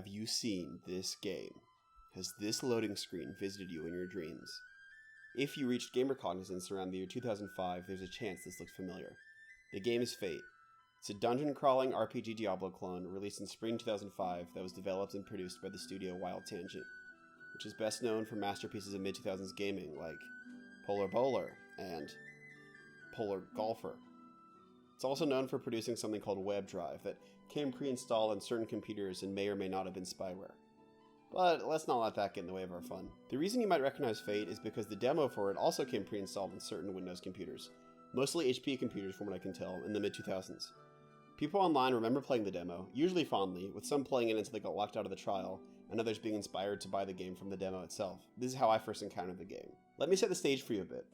Have you seen this game? Has this loading screen visited you in your dreams? If you reached gamer cognizance around the year 2005, there's a chance this looks familiar. The game is Fate. It's a dungeon-crawling RPG Diablo clone released in spring 2005 that was developed and produced by the studio Wild Tangent, which is best known for masterpieces of mid-2000s gaming like Polar Bowler and Polar Golfer. It's also known for producing something called WebDrive that came pre-installed on certain computers and may or may not have been spyware. But let's not let that get in the way of our fun. The reason you might recognize Fate is because the demo for it also came pre-installed on certain Windows computers, mostly HP computers from what I can tell, in the mid-2000s. People online remember playing the demo, usually fondly, with some playing it until they got locked out of the trial, and others being inspired to buy the game from the demo itself. This is how I first encountered the game. Let me set the stage for you a bit.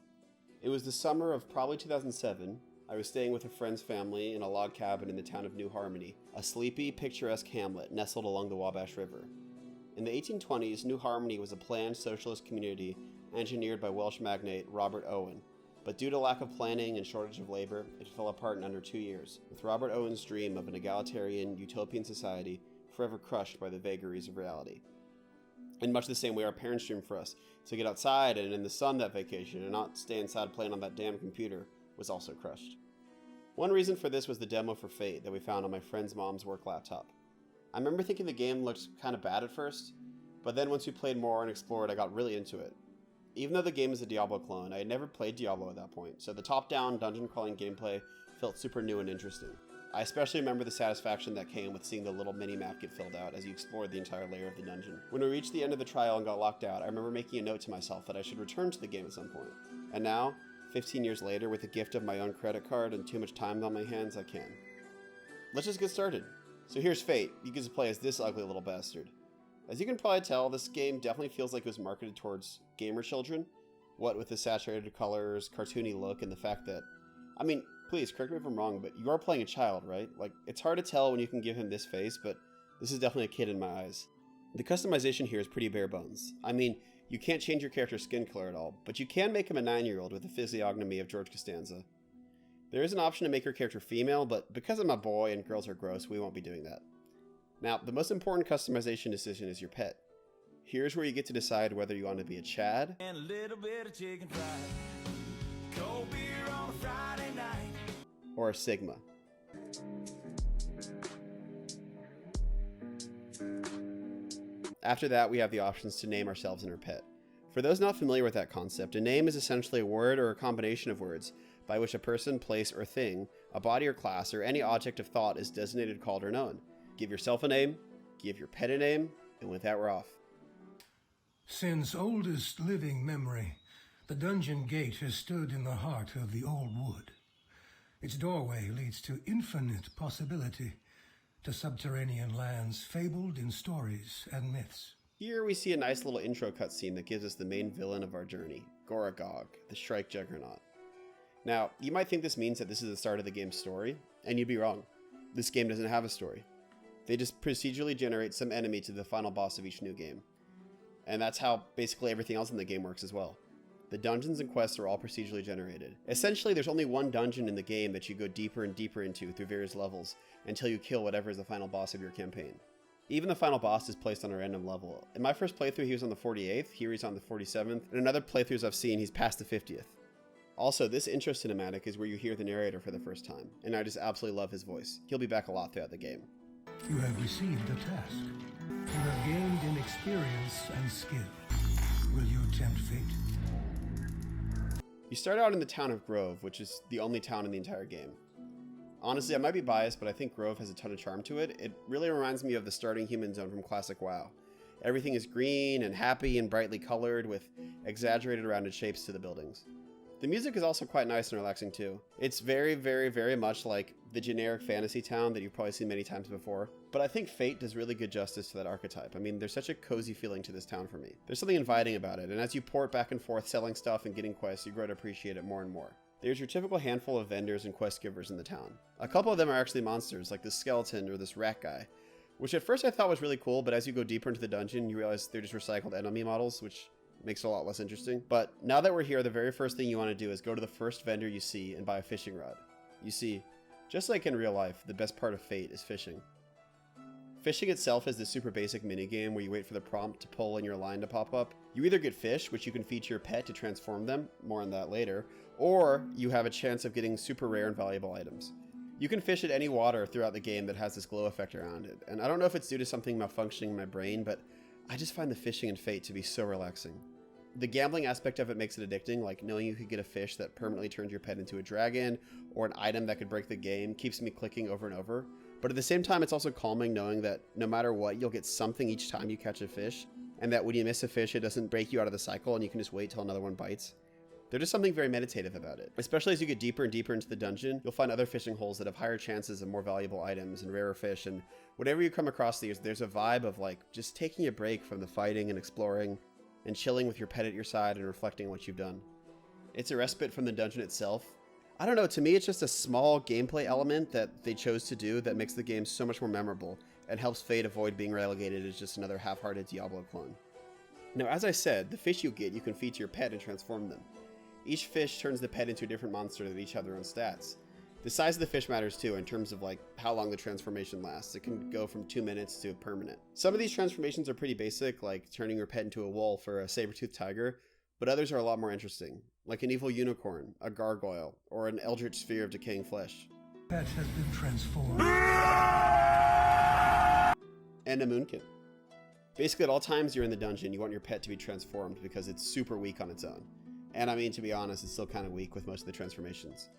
It was the summer of probably 2007. I was staying with a friend's family in a log cabin in the town of New Harmony, a sleepy, picturesque hamlet nestled along the Wabash River. In the 1820s, New Harmony was a planned socialist community engineered by Welsh magnate Robert Owen, but due to lack of planning and shortage of labor, it fell apart in under 2 years, with Robert Owen's dream of an egalitarian, utopian society forever crushed by the vagaries of reality. In much the same way our parents dreamed for us to get outside and in the sun that vacation and not stay inside playing on that damn computer was also crushed. One reason for this was the demo for Fate that we found on my friend's mom's work laptop. I remember thinking the game looked kind of bad at first, but then once we played more and explored, I got really into it. Even though the game is a Diablo clone, I had never played Diablo at that point, so the top-down dungeon crawling gameplay felt super new and interesting. I especially remember the satisfaction that came with seeing the little mini-map get filled out as you explored the entire layer of the dungeon. When we reached the end of the trial and got locked out, I remember making a note to myself that I should return to the game at some point. And now, 15 years later, with the gift of my own credit card and too much time on my hands, I can. Let's just get started. So here's Fate. You get to play as this ugly little bastard. As you can probably tell, this game definitely feels like it was marketed towards gamer children. What with the saturated colors, cartoony look, and the fact that... I mean, please, correct me if I'm wrong, but you are playing a child, right? Like, it's hard to tell when you can give him this face, but this is definitely a kid in my eyes. The customization here is pretty bare bones. I mean, you can't change your character's skin color at all, but you can make him a 9-year-old with the physiognomy of George Costanza. There is an option to make your character female, but because I'm a boy and girls are gross, we won't be doing that. Now, the most important customization decision is your pet. Here's where you get to decide whether you want to be a Chad and a little bit of chicken fried, cold beer on a Friday night, or a Sigma. After that, we have the options to name ourselves and our pet. For those not familiar with that concept, a name is essentially a word or a combination of words by which a person, place, or thing, a body or class, or any object of thought is designated, called, or known. Give yourself a name, give your pet a name, and with that, we're off. Since oldest living memory, the dungeon gate has stood in the heart of the old wood. Its doorway leads to infinite possibility, to subterranean lands fabled in stories and myths. Here we see a nice little intro cutscene that gives us the main villain of our journey, Goragog, the Shrike Juggernaut. Now, you might think this means that this is the start of the game's story, and you'd be wrong. This game doesn't have a story. They just procedurally generate some enemy to the final boss of each new game. And that's how basically everything else in the game works as well. The dungeons and quests are all procedurally generated. Essentially, there's only one dungeon in the game that you go deeper and deeper into through various levels until you kill whatever is the final boss of your campaign. Even the final boss is placed on a random level. In my first playthrough, he was on the 48th, here he's on the 47th, and in other playthroughs I've seen, he's past the 50th. Also, this intro cinematic is where you hear the narrator for the first time, and I just absolutely love his voice. He'll be back a lot throughout the game. You have received a task. You have gained in experience and skill. Will you attempt fate? You start out in the town of Grove, which is the only town in the entire game. Honestly, I might be biased, but I think Grove has a ton of charm to it. It really reminds me of the starting human zone from classic WoW. Everything is green and happy and brightly colored with exaggerated rounded shapes to the buildings. The music is also quite nice and relaxing too. It's very, very, very much like the generic fantasy town that you've probably seen many times before. But I think Fate does really good justice to that archetype. I mean, there's such a cozy feeling to this town for me. There's something inviting about it, and as you port back and forth selling stuff and getting quests, you grow to appreciate it more and more. There's your typical handful of vendors and quest givers in the town. A couple of them are actually monsters, like this skeleton or this rat guy, which at first I thought was really cool, but as you go deeper into the dungeon, you realize they're just recycled enemy models, which makes it a lot less interesting. But now that we're here, the very first thing you want to do is go to the first vendor you see and buy a fishing rod. You see, just like in real life, the best part of Fate is fishing. Fishing itself is this super basic minigame where you wait for the prompt to pull in your line to pop up. You either get fish, which you can feed to your pet to transform them, more on that later, or you have a chance of getting super rare and valuable items. You can fish at any water throughout the game that has this glow effect around it, and I don't know if it's due to something malfunctioning in my brain, but I just find the fishing in Fate to be so relaxing. The gambling aspect of it makes it addicting, like knowing you could get a fish that permanently turns your pet into a dragon, or an item that could break the game, keeps me clicking over and over. But at the same time, it's also calming knowing that no matter what, you'll get something each time you catch a fish, and that when you miss a fish, it doesn't break you out of the cycle and you can just wait till another one bites. There's just something very meditative about it. Especially as you get deeper and deeper into the dungeon, you'll find other fishing holes that have higher chances of more valuable items and rarer fish, and whenever you come across these, there's a vibe of like just taking a break from the fighting and exploring and chilling with your pet at your side and reflecting on what you've done. It's a respite from the dungeon itself. I don't know, to me it's just a small gameplay element that they chose to do that makes the game so much more memorable and helps Fate avoid being relegated as just another half-hearted Diablo clone. Now, as I said, the fish you get you can feed to your pet and transform them. Each fish turns the pet into a different monster that each have their own stats. The size of the fish matters too in terms of like how long the transformation lasts. It can go from 2 minutes to permanent. Some of these transformations are pretty basic, like turning your pet into a wolf or a saber-toothed tiger, but others are a lot more interesting, like an evil unicorn, a gargoyle, or an eldritch sphere of decaying flesh. Pet has been transformed. And a moonkin. Basically at all times you're in the dungeon, you want your pet to be transformed because it's super weak on its own. And I mean, to be honest, it's still kind of weak with most of the transformations.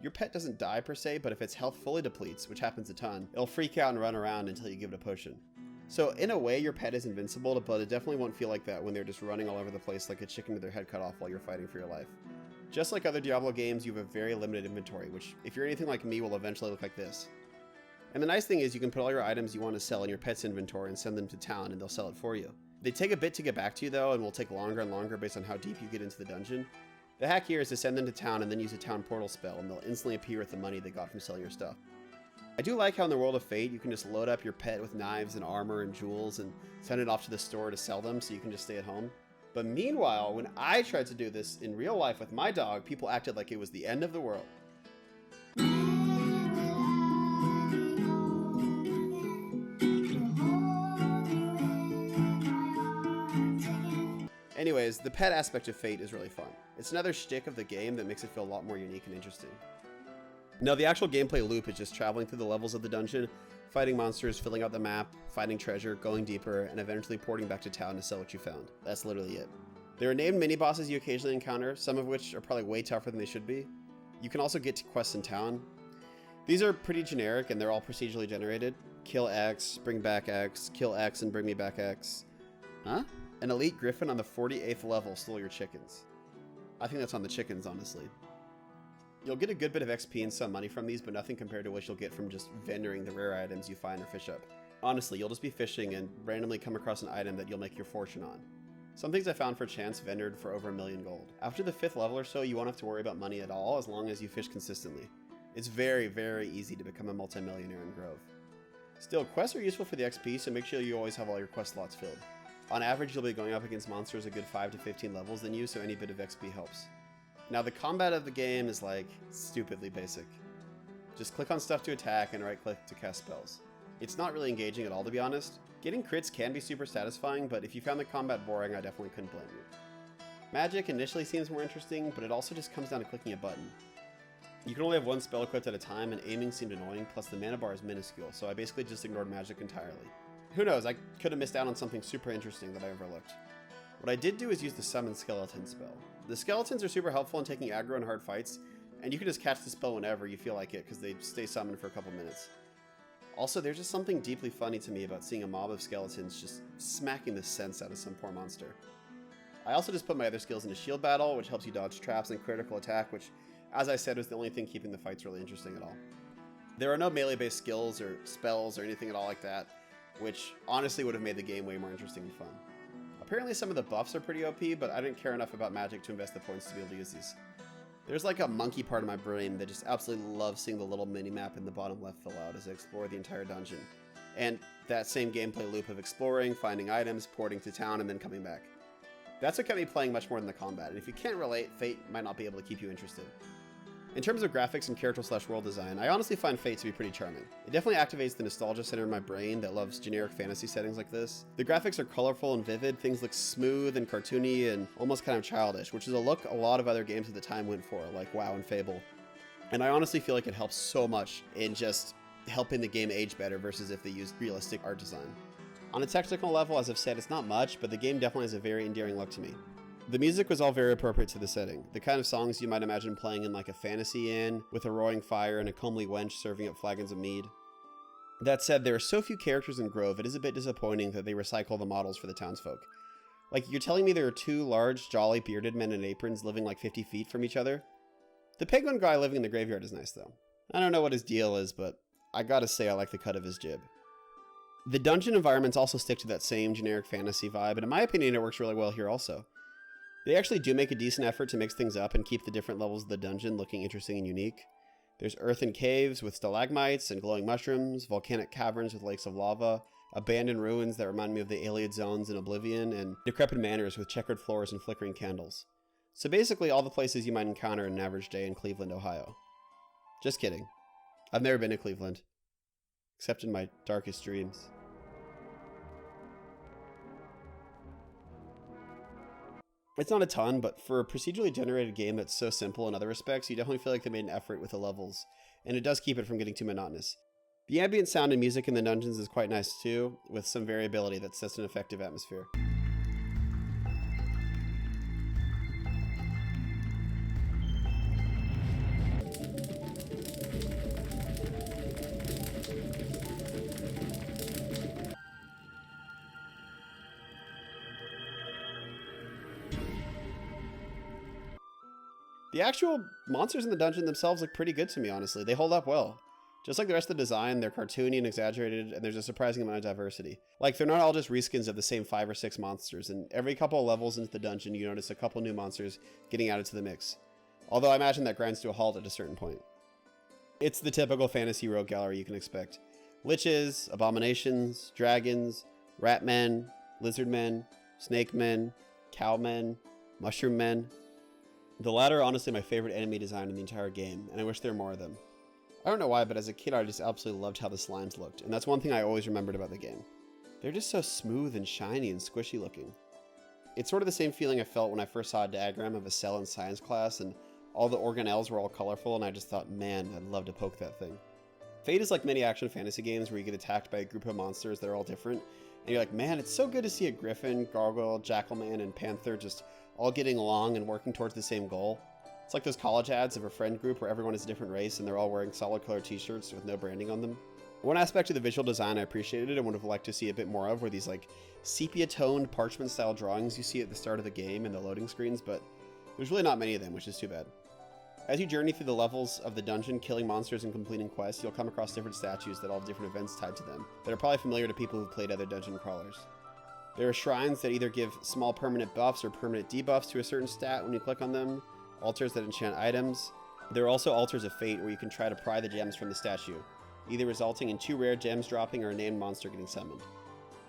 Your pet doesn't die per se, but if its health fully depletes, which happens a ton, it'll freak out and run around until you give it a potion. So in a way, your pet is invincible, but it definitely won't feel like that when they're just running all over the place like a chicken with their head cut off while you're fighting for your life. Just like other Diablo games, you have a very limited inventory, which, if you're anything like me, will eventually look like this. And the nice thing is you can put all your items you want to sell in your pet's inventory and send them to town and they'll sell it for you. They take a bit to get back to you though, and will take longer and longer based on how deep you get into the dungeon. The hack here is to send them to town and then use a town portal spell, and they'll instantly appear with the money they got from selling your stuff. I do like how in the world of Fate, you can just load up your pet with knives and armor and jewels and send it off to the store to sell them so you can just stay at home. But meanwhile, when I tried to do this in real life with my dog, people acted like it was the end of the world. Anyways, the pet aspect of Fate is really fun. It's another shtick of the game that makes it feel a lot more unique and interesting. Now, the actual gameplay loop is just traveling through the levels of the dungeon, fighting monsters, filling out the map, finding treasure, going deeper, and eventually porting back to town to sell what you found. That's literally it. There are named mini-bosses you occasionally encounter, some of which are probably way tougher than they should be. You can also get to quests in town. These are pretty generic and they're all procedurally generated. Kill X, bring back X, kill X and bring me back X. Huh? An elite griffin on the 48th level stole your chickens. I think that's on the chickens, honestly. You'll get a good bit of XP and some money from these, but nothing compared to what you'll get from just vendoring the rare items you find or fish up. Honestly, you'll just be fishing and randomly come across an item that you'll make your fortune on. Some things I found for chance vendored for over 1 million gold. After the 5th level or so, you won't have to worry about money at all as long as you fish consistently. It's very, very easy to become a multimillionaire in Grove. Still, quests are useful for the XP, so make sure you always have all your quest slots filled. On average, you'll be going up against monsters a good 5 to 15 levels than you, so any bit of XP helps. Now, the combat of the game is like stupidly basic. Just click on stuff to attack and right click to cast spells. It's not really engaging at all, to be honest. Getting crits can be super satisfying, but if you found the combat boring, I definitely couldn't blame you. Magic initially seems more interesting, but it also just comes down to clicking a button. You can only have one spell equipped at a time, and aiming seemed annoying, plus the mana bar is minuscule, so I basically just ignored magic entirely. Who knows, I could have missed out on something super interesting that I overlooked. What I did do is use the Summon Skeleton spell. The skeletons are super helpful in taking aggro in hard fights, and you can just catch the spell whenever you feel like it because they stay summoned for a couple minutes. Also, there's just something deeply funny to me about seeing a mob of skeletons just smacking the sense out of some poor monster. I also just put my other skills into shield battle, which helps you dodge traps and critical attack, which, as I said, was the only thing keeping the fights really interesting at all. There are no melee-based skills or spells or anything at all like that, which honestly would have made the game way more interesting and fun. Apparently some of the buffs are pretty OP, but I didn't care enough about magic to invest the points to be able to use these. There's like a monkey part of my brain that just absolutely loves seeing the little mini-map in the bottom left fill out as I explore the entire dungeon. And that same gameplay loop of exploring, finding items, porting to town, and then coming back. That's what kept me playing much more than the combat, and if you can't relate, Fate might not be able to keep you interested. In terms of graphics and character/world design, I honestly find Fate to be pretty charming. It definitely activates the nostalgia center in my brain that loves generic fantasy settings like this. The graphics are colorful and vivid, things look smooth and cartoony and almost kind of childish, which is a look a lot of other games at the time went for, like WoW and Fable. And I honestly feel like it helps so much in just helping the game age better versus if they used realistic art design. On a technical level, as I've said, it's not much, but the game definitely has a very endearing look to me. The music was all very appropriate to the setting, the kind of songs you might imagine playing in like a fantasy inn with a roaring fire and a comely wench serving up flagons of mead. That said, there are so few characters in Grove, it is a bit disappointing that they recycle the models for the townsfolk. Like, you're telling me there are two large, jolly, bearded men in aprons living like 50 feet from each other? The penguin guy living in the graveyard is nice though. I don't know what his deal is, but I gotta say I like the cut of his jib. The dungeon environments also stick to that same generic fantasy vibe, and in my opinion it works really well here also. They actually do make a decent effort to mix things up and keep the different levels of the dungeon looking interesting and unique. There's earthen caves with stalagmites and glowing mushrooms, volcanic caverns with lakes of lava, abandoned ruins that remind me of the Iliad zones in Oblivion, and decrepit manors with checkered floors and flickering candles. So basically all the places you might encounter in an average day in Cleveland, Ohio. Just kidding. I've never been to Cleveland. Except in my darkest dreams. It's not a ton, but for a procedurally generated game that's so simple in other respects, you definitely feel like they made an effort with the levels, and it does keep it from getting too monotonous. The ambient sound and music in the dungeons is quite nice too, with some variability that sets an effective atmosphere. The actual monsters in the dungeon themselves look pretty good to me, honestly. They hold up well. Just like the rest of the design, they're cartoony and exaggerated, and there's a surprising amount of diversity. Like, they're not all just reskins of the same 5 or 6 monsters, and every couple of levels into the dungeon, you notice a couple new monsters getting added to the mix. Although I imagine that grinds to a halt at a certain point. It's the typical fantasy rogue gallery you can expect. Liches, abominations, dragons, rat men, lizard men, snake men, cow men, mushroom men. The latter are honestly my favorite enemy design in the entire game, and I wish there were more of them. I don't know why, but as a kid I just absolutely loved how the slimes looked, and that's one thing I always remembered about the game. They're just so smooth and shiny and squishy looking. It's sort of the same feeling I felt when I first saw a diagram of a cell in science class and all the organelles were all colorful, and I just thought, man, I'd love to poke that thing. Fate is like many action fantasy games where you get attacked by a group of monsters that are all different, and you're like, man, it's so good to see a griffin, gargoyle, jackalman, and panther just all getting along and working towards the same goal. It's like those college ads of a friend group where everyone is a different race and they're all wearing solid color t-shirts with no branding on them. One aspect of the visual design I appreciated and would have liked to see a bit more of were these like sepia-toned parchment-style drawings you see at the start of the game and the loading screens, but there's really not many of them, which is too bad. As you journey through the levels of the dungeon, killing monsters and completing quests, you'll come across different statues that all have different events tied to them that are probably familiar to people who've played other dungeon crawlers. There are shrines that either give small permanent buffs or permanent debuffs to a certain stat when you click on them, altars that enchant items. There are also altars of fate where you can try to pry the gems from the statue, either resulting in 2 rare gems dropping or a named monster getting summoned.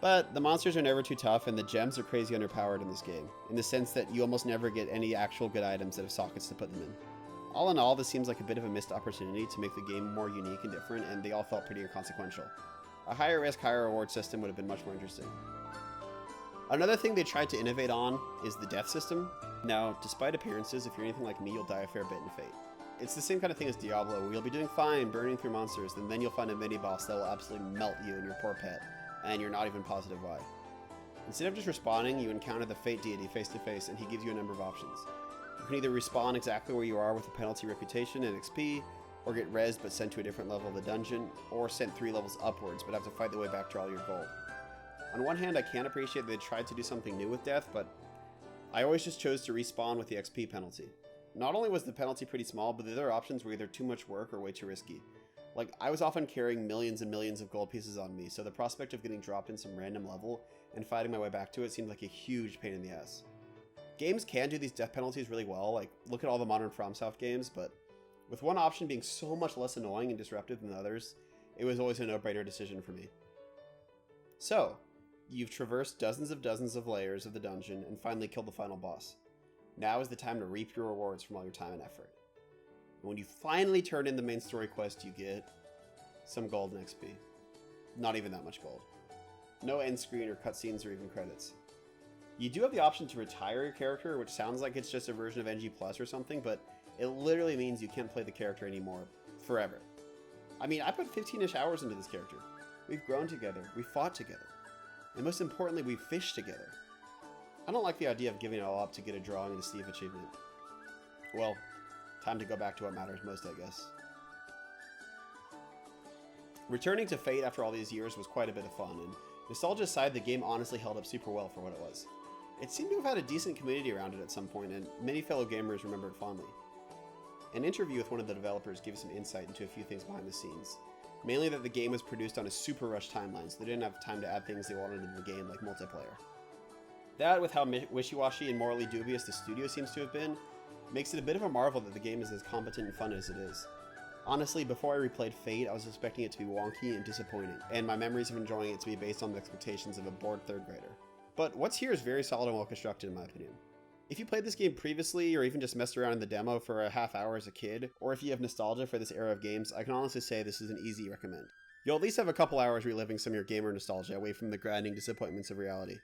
But the monsters are never too tough and the gems are crazy underpowered in this game, in the sense that you almost never get any actual good items that have sockets to put them in. All in all, this seems like a bit of a missed opportunity to make the game more unique and different, and they all felt pretty inconsequential. A higher risk, higher reward system would have been much more interesting. Another thing they tried to innovate on is the death system. Now, despite appearances, if you're anything like me, you'll die a fair bit in Fate. It's the same kind of thing as Diablo, where you'll be doing fine burning through monsters, and then you'll find a mini-boss that will absolutely melt you and your poor pet, and you're not even positive why. Instead of just respawning, you encounter the Fate deity face to face, and he gives you a number of options. You can either respawn exactly where you are with a penalty reputation and XP, or get rezzed but sent to a different level of the dungeon, or sent 3 levels upwards but have to fight the way back to all your gold. On one hand, I can appreciate that they tried to do something new with death, but I always just chose to respawn with the XP penalty. Not only was the penalty pretty small, but the other options were either too much work or way too risky. Like, I was often carrying millions and millions of gold pieces on me, so the prospect of getting dropped in some random level and fighting my way back to it seemed like a huge pain in the ass. Games can do these death penalties really well, like look at all the modern FromSoft games, but with one option being so much less annoying and disruptive than the others, it was always a no-brainer decision for me. So, you've traversed dozens of layers of the dungeon and finally killed the final boss. Now is the time to reap your rewards from all your time and effort. And when you finally turn in the main story quest, you get some gold and XP. Not even that much gold. No end screen or cutscenes or even credits. You do have the option to retire your character, which sounds like it's just a version of NG Plus or something, but it literally means you can't play the character anymore forever. I mean, I put 15-ish hours into this character. We've grown together, we've fought together, and most importantly, we've fished together. I don't like the idea of giving it all up to get a drawing and a Steve achievement. Well, time to go back to what matters most, I guess. Returning to Fate after all these years was quite a bit of fun, and nostalgia aside, the game honestly held up super well for what it was. It seemed to have had a decent community around it at some point, and many fellow gamers remember it fondly. An interview with one of the developers gave some insight into a few things behind the scenes. Mainly that the game was produced on a super rushed timeline, so they didn't have time to add things they wanted into the game, like multiplayer. That, with how wishy-washy and morally dubious the studio seems to have been, makes it a bit of a marvel that the game is as competent and fun as it is. Honestly, before I replayed Fate, I was expecting it to be wonky and disappointing, and my memories of enjoying it to be based on the expectations of a bored third grader. But what's here is very solid and well constructed in my opinion. If you played this game previously, or even just messed around in the demo for a half hour as a kid, or if you have nostalgia for this era of games, I can honestly say this is an easy recommend. You'll at least have a couple hours reliving some of your gamer nostalgia away from the grinding disappointments of reality.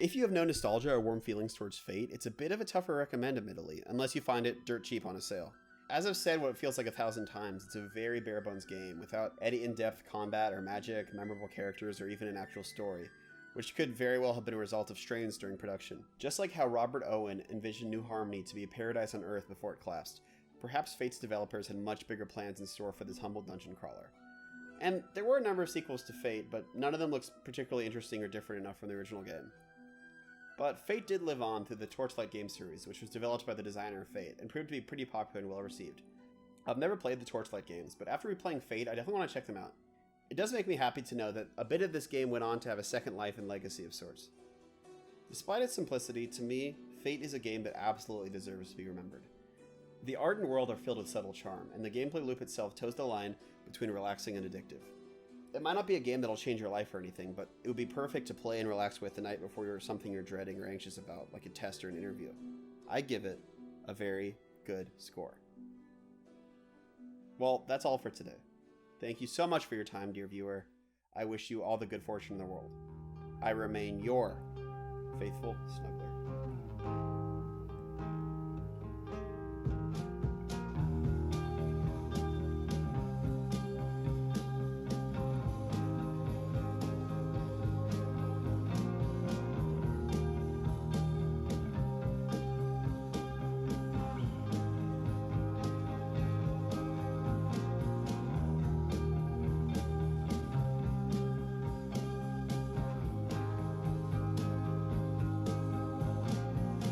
If you have no nostalgia or warm feelings towards Fate, it's a bit of a tougher recommend admittedly, unless you find it dirt cheap on a sale. As I've said what feels like 1,000 times, it's a very bare bones game, without any in-depth combat or magic, memorable characters, or even an actual story, which could very well have been a result of strains during production. Just like how Robert Owen envisioned New Harmony to be a paradise on Earth before it collapsed, perhaps Fate's developers had much bigger plans in store for this humble dungeon crawler. And there were a number of sequels to Fate, but none of them looks particularly interesting or different enough from the original game. But Fate did live on through the Torchlight game series, which was developed by the designer of Fate, and proved to be pretty popular and well received. I've never played the Torchlight games, but after replaying Fate, I definitely want to check them out. It does make me happy to know that a bit of this game went on to have a second life and legacy of sorts. Despite its simplicity, to me, Fate is a game that absolutely deserves to be remembered. The art and world are filled with subtle charm, and the gameplay loop itself toes the line between relaxing and addictive. It might not be a game that'll change your life or anything, but it would be perfect to play and relax with the night before you're something you're dreading or anxious about, like a test or an interview. I give it a very good score. Well, that's all for today. Thank you so much for your time, dear viewer. I wish you all the good fortune in the world. I remain your faithful snuggler.